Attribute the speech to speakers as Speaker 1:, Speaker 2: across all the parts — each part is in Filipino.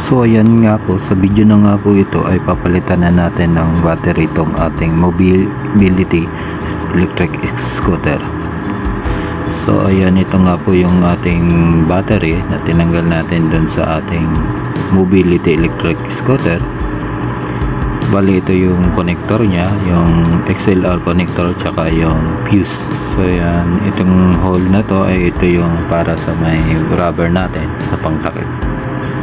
Speaker 1: So ayan nga po, sa video na nga po ito ay papalitan na natin ng battery itong ating mobility electric scooter. So ayan, ito nga po yung ating battery na tinanggal natin dun sa ating mobility electric scooter. Bali ito yung connector niya, yung XLR connector tsaka yung fuse. So ayan, itong hole na to ay ito yung para sa may rubber natin sa pangtakip.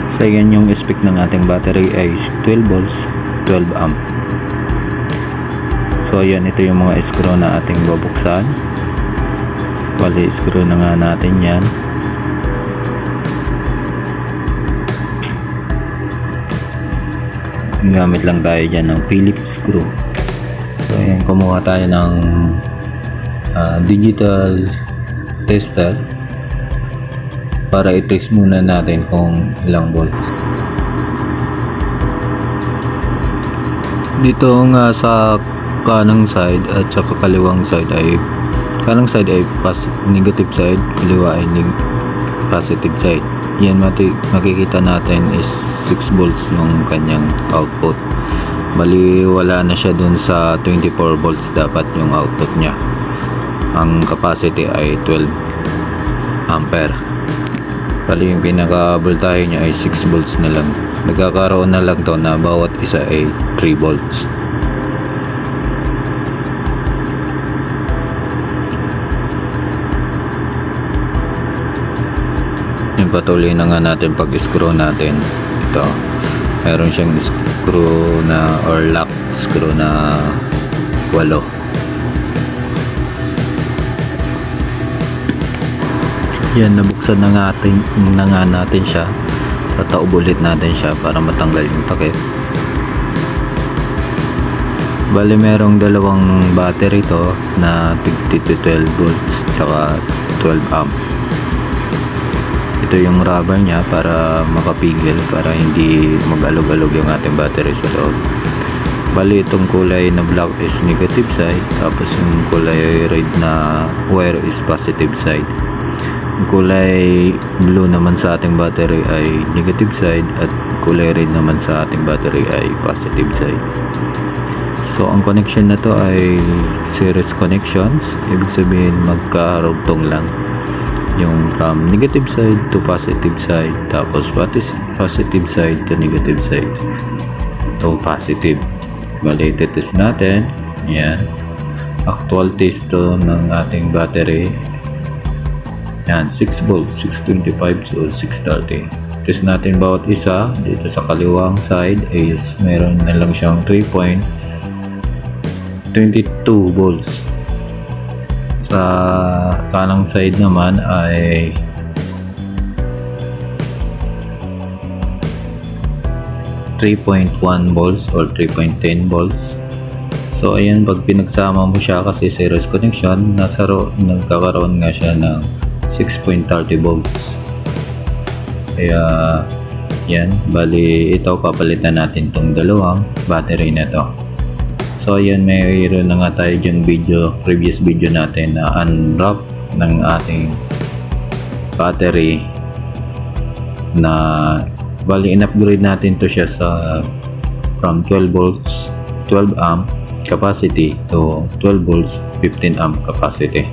Speaker 1: So ayan, yung spec ng ating battery ay 12 volts 12 amp. So ayan, ito yung mga screw na ating bubuksan. Bali screw na nga natin yan. Gamit lang tayo dyan ng Phillips screw. So ayan, kumuha tayo ng digital tester para i-test muna natin kung ilang volts. Dito nga sa kanang side at saka kaliwang side ay negative side, kaliwa ay positive side. Yan makikita natin is 6 volts yung kanyang output. Bali wala na siya dun sa 24 volts dapat yung output niya. Ang capacity ay 12 ampere. Bali yung pinaka voltahe niya ay 6 volts na lang. Nagkakaroon na lang to na bawat isa ay 3 volts. Yung patuloy na nga natin pag screw natin. Ito, meron siyang screw na or lock screw na 8. Yan, nabuksan na nga natin siya. Tataob ulit natin siya para matanggal yung takip. Bali merong dalawang battery to na 12 volts tsaka 12 amp. Ito yung rubber niya para makapigil, para hindi mag-alog-alog yung ating battery sa loob. Bali itong kulay na black is negative side, tapos yung kulay red na wire is positive side. Yung kulay blue naman sa ating battery ay negative side at kulay red naman sa ating battery ay positive side. So ang connection na to ay series connections, ibig sabihin magkarugtong lang yung from negative side to positive side, tapos positive side to negative side to positive. Bali test natin. Yan, actual test to ng ating battery. Yan, 6 volts, 625 to 630. Test natin bawat isa. Dito sa kaliwang side is meron na lang siyang 3.22 volts. Sa kanang side naman ay 3.1 volts or 3.10 volts. So ayan, pag pinagsama mo siya kasi series connection, nagkakaroon nga siya ng 6.30 volts. Kaya yan, bali ito papalitan natin tong dalawang battery na to. So ayan, mayroon na nga tayo dyan previous video natin na unwrap ng ating battery na bali in-upgrade natin to siya sa from 12 volts 12 amp capacity to 12 volts 15 amp capacity.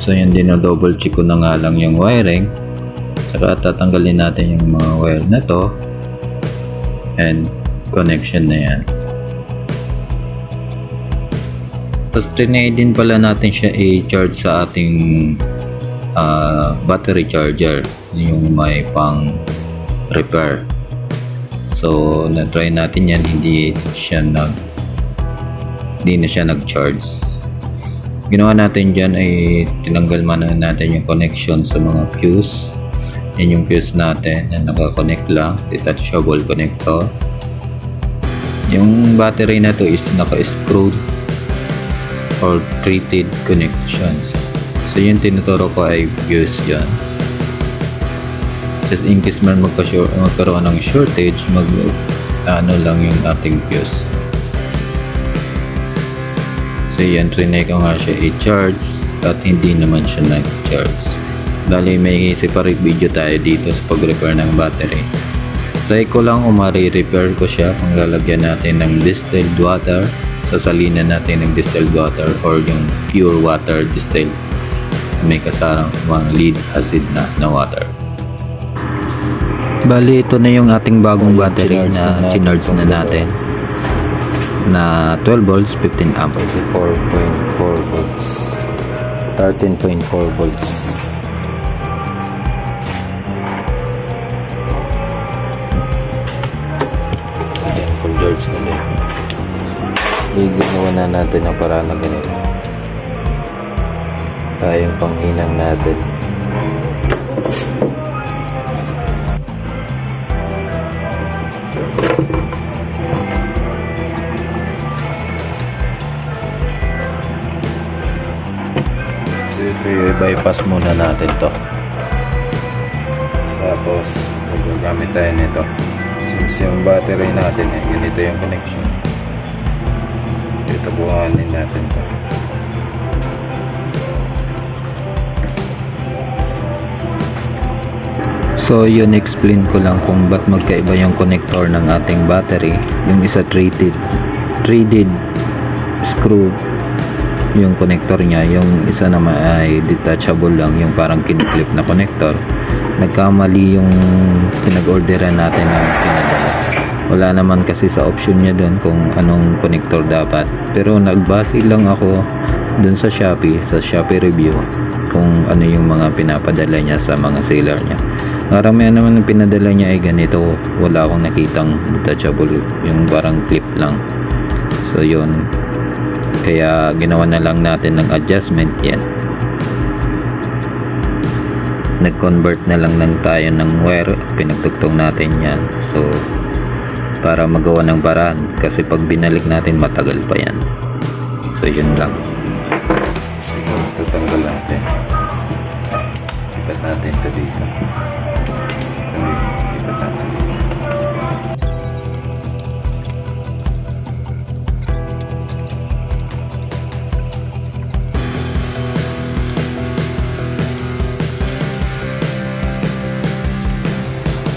Speaker 1: So yan, double check ko na nga lang yung wiring, saka tatanggalin natin yung mga wire na to and connection na yan. Tapos trinay din pala natin siya i-charge sa ating battery charger, yung may pang repair. So na-try natin yan, hindi na siya nag-charge. Ginawa natin dyan ay tinanggal muna natin yung connection sa mga fuse. Yan yung fuse natin na naka-connect lang, detachable connector. Yung battery na to is naka-screwed or treated connections. So yung tinuturo ko ay fuse yan. Just in case man magkaroon ng shortage, ano lang yung ating fuse. So yan, trinay ko nga siya i-charge at hindi naman siya nag-charge. Bali may separate video tayo dito sa pag-repair ng battery. Try ko lang kung mari-repair ko siya kung lalagyan natin ng distilled water, sasalinan natin ng distilled water or yung pure water distilled. May kasamang lead acid na water. Bali ito na yung ating bagong battery na chinarge na natin na 12 volts 15 amp 4.4 volts 13.4 volts. Ayan, full charge na din. Ginawa na natin ang paraan na ganito. Yung panghinang natin. So ito yung bypass muna natin to. Tapos gagamit tayo nito. Since yung battery natin ganito yung connection. Ito buhanin natin to. So yun, explain ko lang kung ba't magkaiba yung connector ng ating battery. Yung isa threaded screw yung connector niya, yung isa naman ay detachable lang, yung parang kiniklip na connector. Nagkamali yung pinag-orderan natin na pinadala. Wala naman kasi sa option niya doon kung anong connector dapat, pero nagbase lang ako doon sa Shopee review kung ano yung mga pinapadala niya sa mga seller niya. Karamihan naman ng pinadala niya ay ganito, wala akong nakitang detachable, yung parang clip lang. So yun, kaya ginawa na lang natin ng adjustment. Yan, nag-convert na lang tayo ng wire, pinagtugtong natin yan. So para magawa ng paraan, kasi pag binalik natin matagal pa yan. So yun lang. Sige, tutanggal natin, ibat natin ito dito.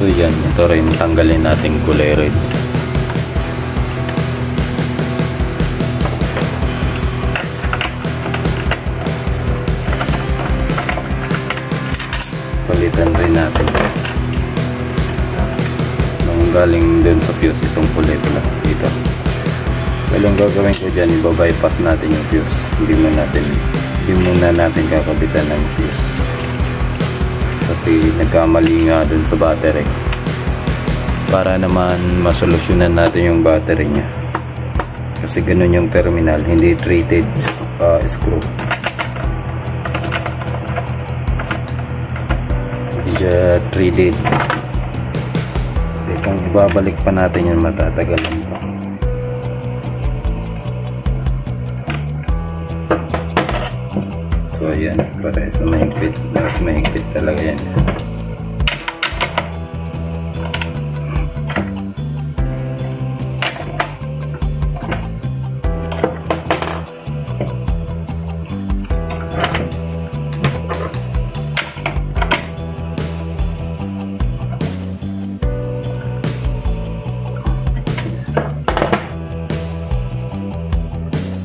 Speaker 1: So yan, ito rin tanggalin natin kulay red. Palitan rin natin nung galing dun sa fuse itong kulay pala dito. Walang gagawin ko dyan, ibabypass natin yung fuse. Hindi muna natin kakabitan ng fuse kasi nagkamali nga dun sa battery, para naman masolusyonan natin yung battery nya, kasi ganun yung terminal, hindi threaded screw, hindi siya threaded. Kung ibabalik pa natin yan, matatagalan pa. So ayan, parehas na mahigpit talaga yan.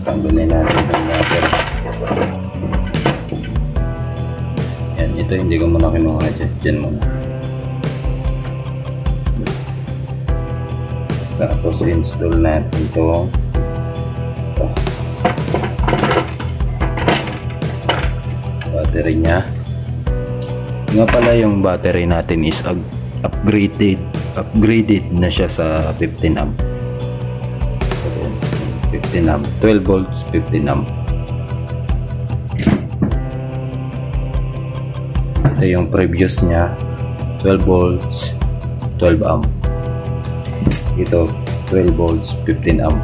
Speaker 1: Tanggalin natin ang battery. Yan, ito hindi ko muna kinuha dyan muna. Tapos install natin ito. Battery nya. Nga pala, yung battery natin is upgraded na siya sa 15 amp. 15 amp, 12 volts 15 amp. Ito yung previous nya, 12 volts 12 amp. Ito 12 volts 15 amp.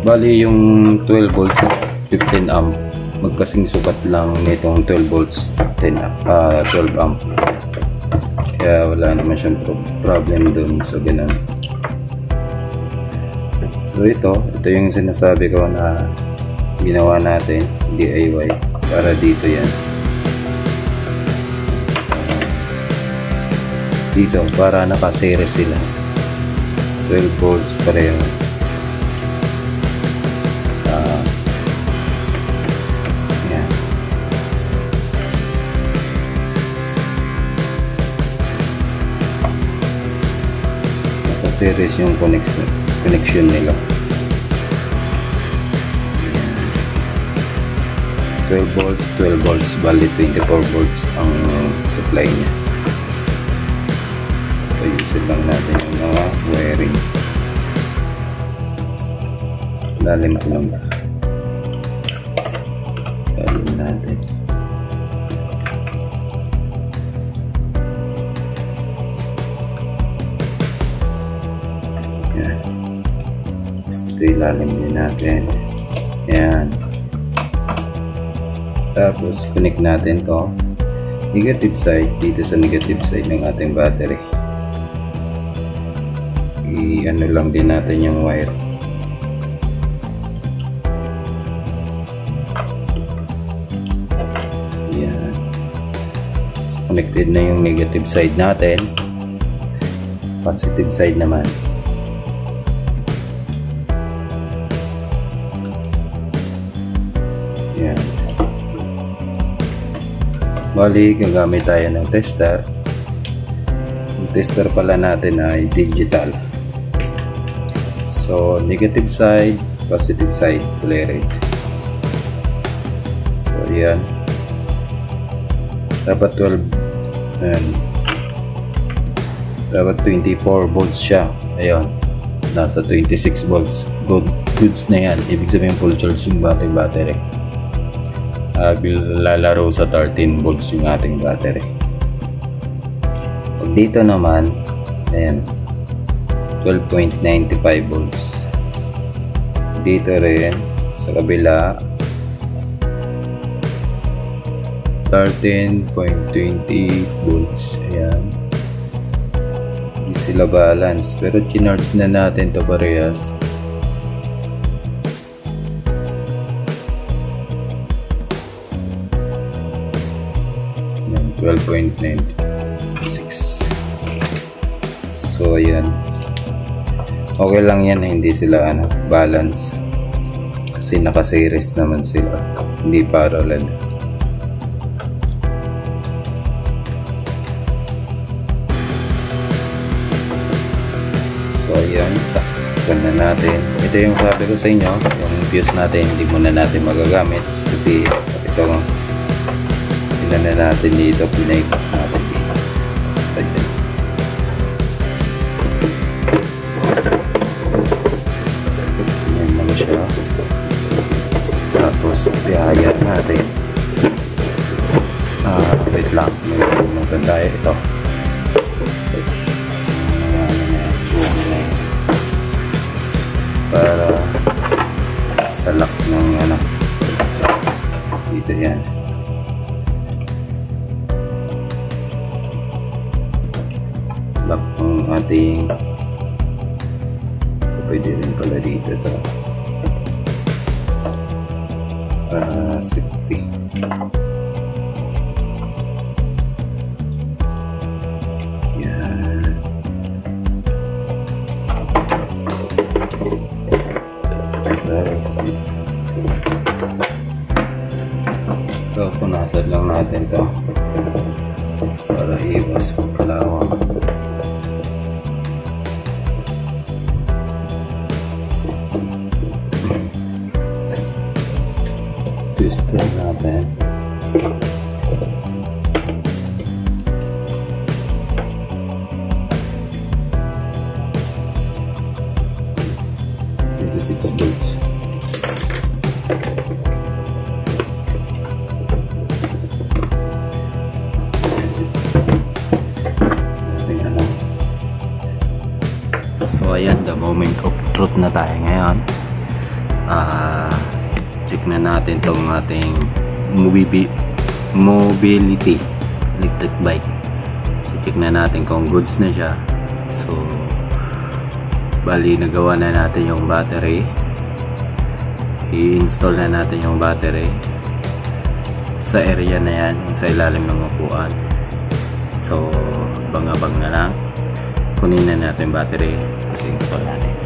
Speaker 1: Bali yung 12 volts 15 amp. Magkasing sukat lang nitong 12 volts 12 amp. Kaya wala naman siyang problem dun sa ganun. So ito yung sinasabi ko na ginawa natin DIY para dito yan. Dito para naka-series sila, 12 volts parehas. Yan. Naka-series yung connection nila. 12 volts, bali 24 volts ang supply niya. So ayusin lang natin yung mga wiring. Lalim ko lang ba? Lalim natin. Yan. Ito ilalim din natin. Yan. Tapos connect natin to negative side dito sa negative side ng ating battery. I-ano lang din natin yung wire. Yan. So, connected na yung negative side natin. Positive side naman. Yan. Bali, gagamit tayo ng tester. Yung tester pala natin ay digital. So, negative side, positive side, kulay red. So, yan. Dapat 12, ayan. Dapat 24 volts siya. Ayun. Nasa 26 volts. Goods na yan. Ibig sabihin full charge yung ating battery. Lalaro sa 13 volts yung ating battery. Pag dito naman, ayan, 12.95 volts. Dito rin sa kabila 13.20 volts. Ayan, hindi sila balance pero chinarge na natin to parehas. 12.96. So ayan, okay lang yan, hindi sila balance kasi naka-series naman sila, hindi parallel. So ayan, takpan na natin. Ito yung sabi ko sa inyo, yung fuse natin hindi muna natin magagamit kasi ito na natin dito, pinaipas natin dito. Ayan. Ayan lang siya. Tapos ihaya natin. Wait lang, may pumunta tayo ito. Para salak ng dito yan. Lock ng ating pwede rin pala dito ito para safety. Yan. Ito, punasan lang natin ito para iwas ang kalawang. Twister natin. Ito 6 volts. So ayan, the moment of truth na tayo ngayon. Check check na natin tong ating mobility electric bike. So check na natin kung goods na siya. So bali nagawa na natin yung battery, i-install na natin yung battery sa area na yan, sa ilalim ng upuan. So abang-abang na lang, kunin na natin yung battery kasi install natin.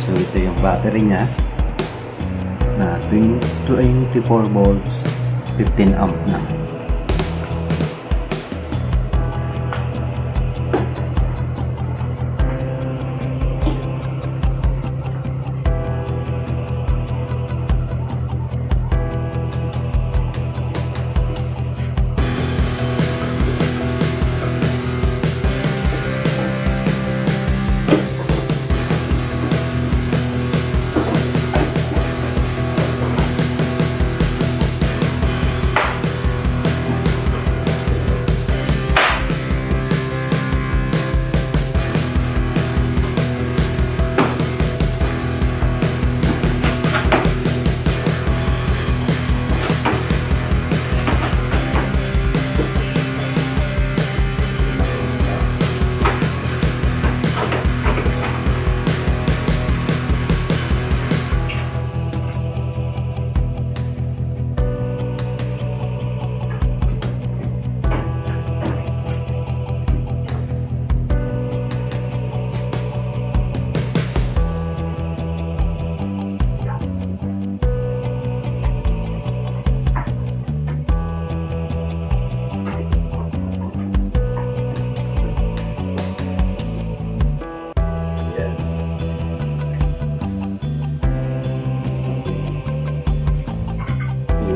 Speaker 1: So ito yung battery nya na 24 volts 15 amp na.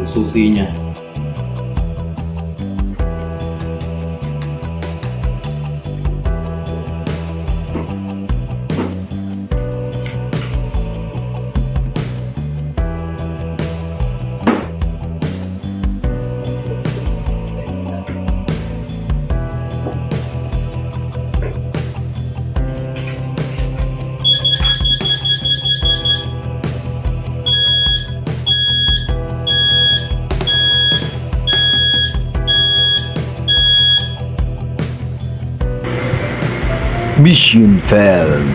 Speaker 1: Susi niya.
Speaker 2: Mission failed.